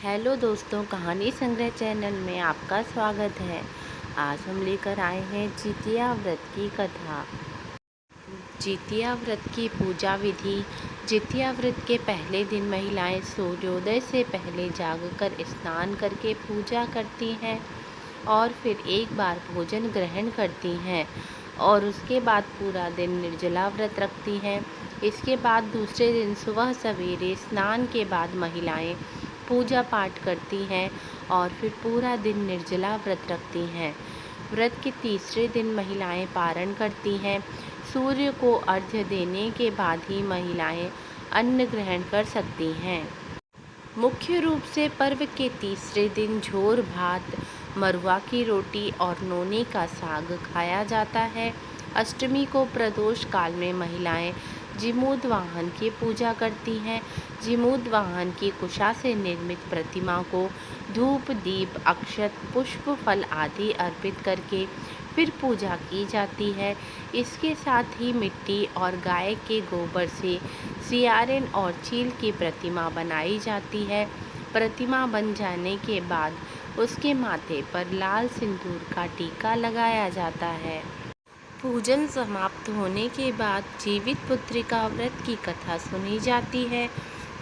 Hello दोस्तों, कहानी संग्रह चैनल में आपका स्वागत है। आज हम लेकर आए हैं जितिया व्रत की कथा। जितिया व्रत की पूजा विधि। जितिया व्रत के पहले दिन महिलाएं सूर्योदय से पहले जागकर स्नान करके पूजा करती हैं और फिर एक बार भोजन ग्रहण करती हैं और उसके बाद पूरा दिन निर्जला व्रत रखती हैं। इसके बाद दूसरे दिन सुबह सवेरे स्नान के बाद महिलाएं पूजा पाठ करती हैं और फिर पूरा दिन निर्जला व्रत रखती हैं। व्रत के तीसरे दिन महिलाएं पारण करती हैं। सूर्य को अर्घ्य देने के बाद ही महिलाएं अन्न ग्रहण कर सकती हैं। मुख्य रूप से पर्व के तीसरे दिन झोर भात, मरुआ की रोटी और नोनी का साग खाया जाता है। अष्टमी को प्रदोष काल में महिलाएं जिमूत वाहन की पूजा करती हैं। जिमूत वाहन की कुशा से निर्मित प्रतिमा को धूप, दीप, अक्षत, पुष्प, फल आदि अर्पित करके फिर पूजा की जाती है। इसके साथ ही मिट्टी और गाय के गोबर से सियारिन और चील की प्रतिमा बनाई जाती है। प्रतिमा बन जाने के बाद उसके माथे पर लाल सिंदूर का टीका लगाया जाता है। पूजन समाप्त होने के बाद जीवित पुत्रिका व्रत की कथा सुनी जाती है।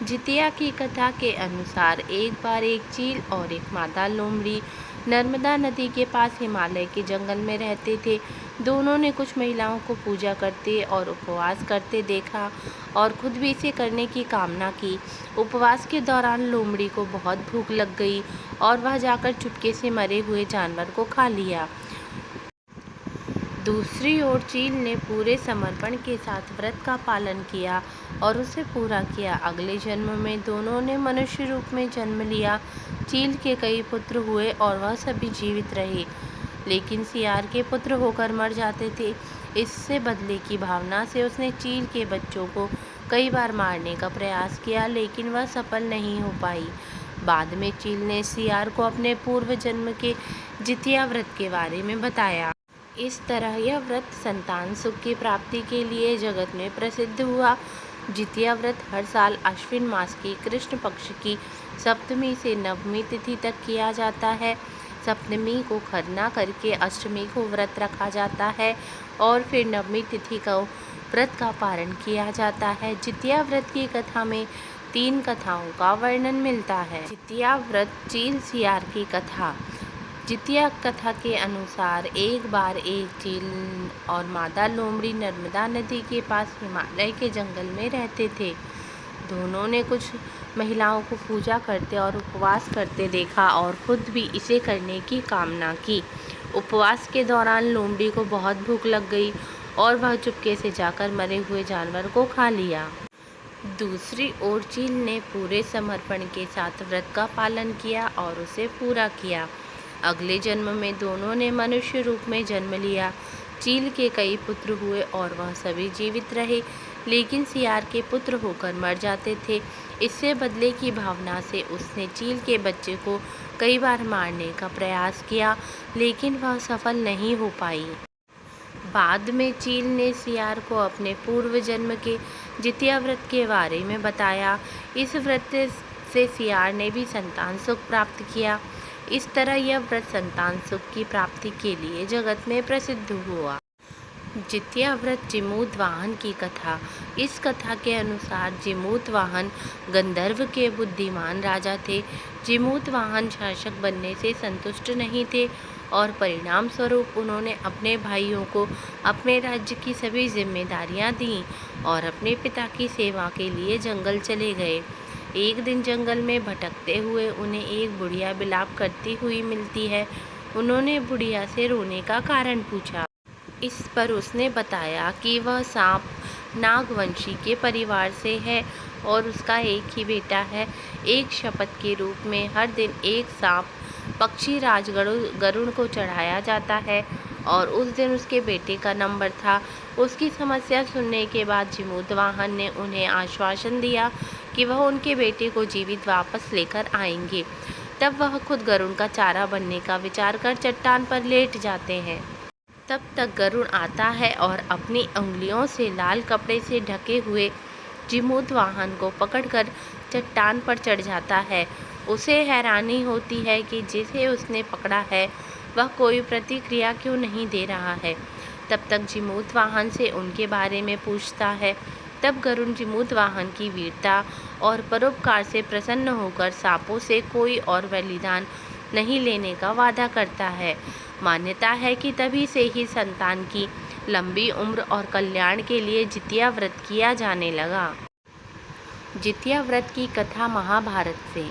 जितिया की कथा के अनुसार एक बार एक चील और एक मादा लोमड़ी नर्मदा नदी के पास हिमालय के जंगल में रहते थे। दोनों ने कुछ महिलाओं को पूजा करते और उपवास करते देखा और खुद भी इसे करने की कामना की। उपवास के दौरान लोमड़ी को बहुत भूख लग गई और वह जाकर चुपके से मरे हुए जानवर को खा लिया। दूसरी ओर चील ने पूरे समर्पण के साथ व्रत का पालन किया और उसे पूरा किया। अगले जन्म में दोनों ने मनुष्य रूप में जन्म लिया। चील के कई पुत्र हुए और वह सभी जीवित रहे, लेकिन सियार के पुत्र होकर मर जाते थे। इससे बदले की भावना से उसने चील के बच्चों को कई बार मारने का प्रयास किया, लेकिन वह सफल नहीं हो पाई। बाद में चील ने सियार को अपने पूर्व जन्म के जितिया व्रत के बारे में बताया। इस तरह यह व्रत संतान सुख की प्राप्ति के लिए जगत में प्रसिद्ध हुआ। जितिया व्रत हर साल आश्विन मास की कृष्ण पक्ष की सप्तमी से नवमी तिथि तक किया जाता है। सप्तमी को खरना करके अष्टमी को व्रत रखा जाता है और फिर नवमी तिथि को व्रत का पारण किया जाता है। जितिया व्रत की कथा में 3 कथाओं का वर्णन मिलता है। जितिया व्रत चील सियार की कथा। जितिया कथा के अनुसार एक बार एक चील और मादा लोमड़ी नर्मदा नदी के पास हिमालय के जंगल में रहते थे। दोनों ने कुछ महिलाओं को पूजा करते और उपवास करते देखा और खुद भी इसे करने की कामना की। उपवास के दौरान लोमड़ी को बहुत भूख लग गई और वह चुपके से जाकर मरे हुए जानवर को खा लिया। दूसरी ओर चील ने पूरे समर्पण के साथ व्रत का पालन किया और उसे पूरा किया। अगले जन्म में दोनों ने मनुष्य रूप में जन्म लिया। चील के कई पुत्र हुए और वह सभी जीवित रहे, लेकिन सियार के पुत्र होकर मर जाते थे। इससे बदले की भावना से उसने चील के बच्चे को कई बार मारने का प्रयास किया, लेकिन वह सफल नहीं हो पाई। बाद में चील ने सियार को अपने पूर्व जन्म के जितिया व्रत के बारे में बताया। इस व्रत से सियार ने भी संतान सुख प्राप्त किया। इस तरह यह व्रत संतान सुख की प्राप्ति के लिए जगत में प्रसिद्ध हुआ। जितिया व्रत जिमूत वाहन की कथा। इस कथा के अनुसार जिमूत वाहन गंधर्व के बुद्धिमान राजा थे। जिमूत वाहन शासक बनने से संतुष्ट नहीं थे और परिणाम स्वरूप उन्होंने अपने भाइयों को अपने राज्य की सभी जिम्मेदारियां दीं और अपने पिता की सेवा के लिए जंगल चले गए। एक दिन जंगल में भटकते हुए उन्हें एक बुढ़िया बिलाप करती हुई मिलती है। उन्होंने बुढ़िया से रोने का कारण पूछा। इस पर उसने बताया कि वह सांप नागवंशी के परिवार से है और उसका एक ही बेटा है। एक शपथ के रूप में हर दिन एक सांप पक्षी राज गरुड़ को चढ़ाया जाता है और उस दिन उसके बेटे का नंबर था। उसकी समस्या सुनने के बाद जिमूत वाहन ने उन्हें आश्वासन दिया कि वह उनके बेटे को जीवित वापस लेकर आएंगे। तब वह खुद गरुड़ का चारा बनने का विचार कर चट्टान पर लेट जाते हैं। तब तक गरुड़ आता है और अपनी उंगलियों से लाल कपड़े से ढके हुए जिमूत वाहन को पकड़कर चट्टान पर चढ़ जाता है। उसे हैरानी होती है कि जिसे उसने पकड़ा है वह कोई प्रतिक्रिया क्यों नहीं दे रहा है। तब तक जीमूतवाहन से उनके बारे में पूछता है। तब गरुड़ जीमूतवाहन की वीरता और परोपकार से प्रसन्न होकर सांपों से कोई और बलिदान नहीं लेने का वादा करता है। मान्यता है कि तभी से ही संतान की लंबी उम्र और कल्याण के लिए जितिया व्रत किया जाने लगा। जितिया व्रत की कथा महाभारत से।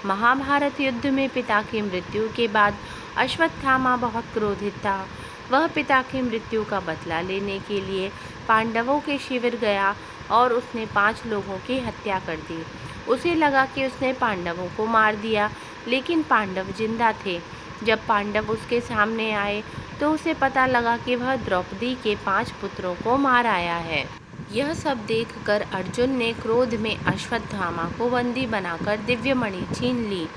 महाभारत युद्ध में पिता की मृत्यु के बाद अश्वत्थामा बहुत क्रोधित था। वह पिता की मृत्यु का बदला लेने के लिए पांडवों के शिविर गया और उसने 5 लोगों की हत्या कर दी। उसे लगा कि उसने पांडवों को मार दिया, लेकिन पांडव जिंदा थे। जब पांडव उसके सामने आए तो उसे पता लगा कि वह द्रौपदी के 5 पुत्रों को मार आया है। यह सब देखकर अर्जुन ने क्रोध में अश्वत्थामा को बंदी बनाकर दिव्यमणि छीन ली।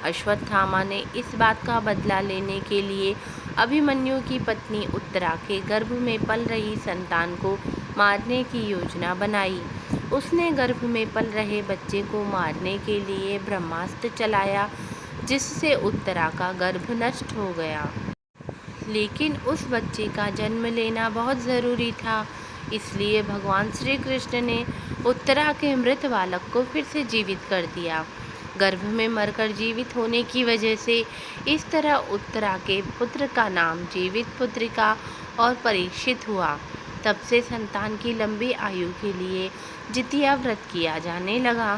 अश्वत्थामा ने इस बात का बदला लेने के लिए अभिमन्यु की पत्नी उत्तरा के गर्भ में पल रही संतान को मारने की योजना बनाई। उसने गर्भ में पल रहे बच्चे को मारने के लिए ब्रह्मास्त्र चलाया, जिससे उत्तरा का गर्भ नष्ट हो गया। लेकिन उस बच्चे का जन्म लेना बहुत ज़रूरी था, इसलिए भगवान श्री कृष्ण ने उत्तरा के मृत बालक को फिर से जीवित कर दिया। गर्भ में मरकर जीवित होने की वजह से इस तरह उत्तरा के पुत्र का नाम जीवित पुत्रिका और परीक्षित हुआ। तब से संतान की लंबी आयु के लिए जितिया व्रत किया जाने लगा।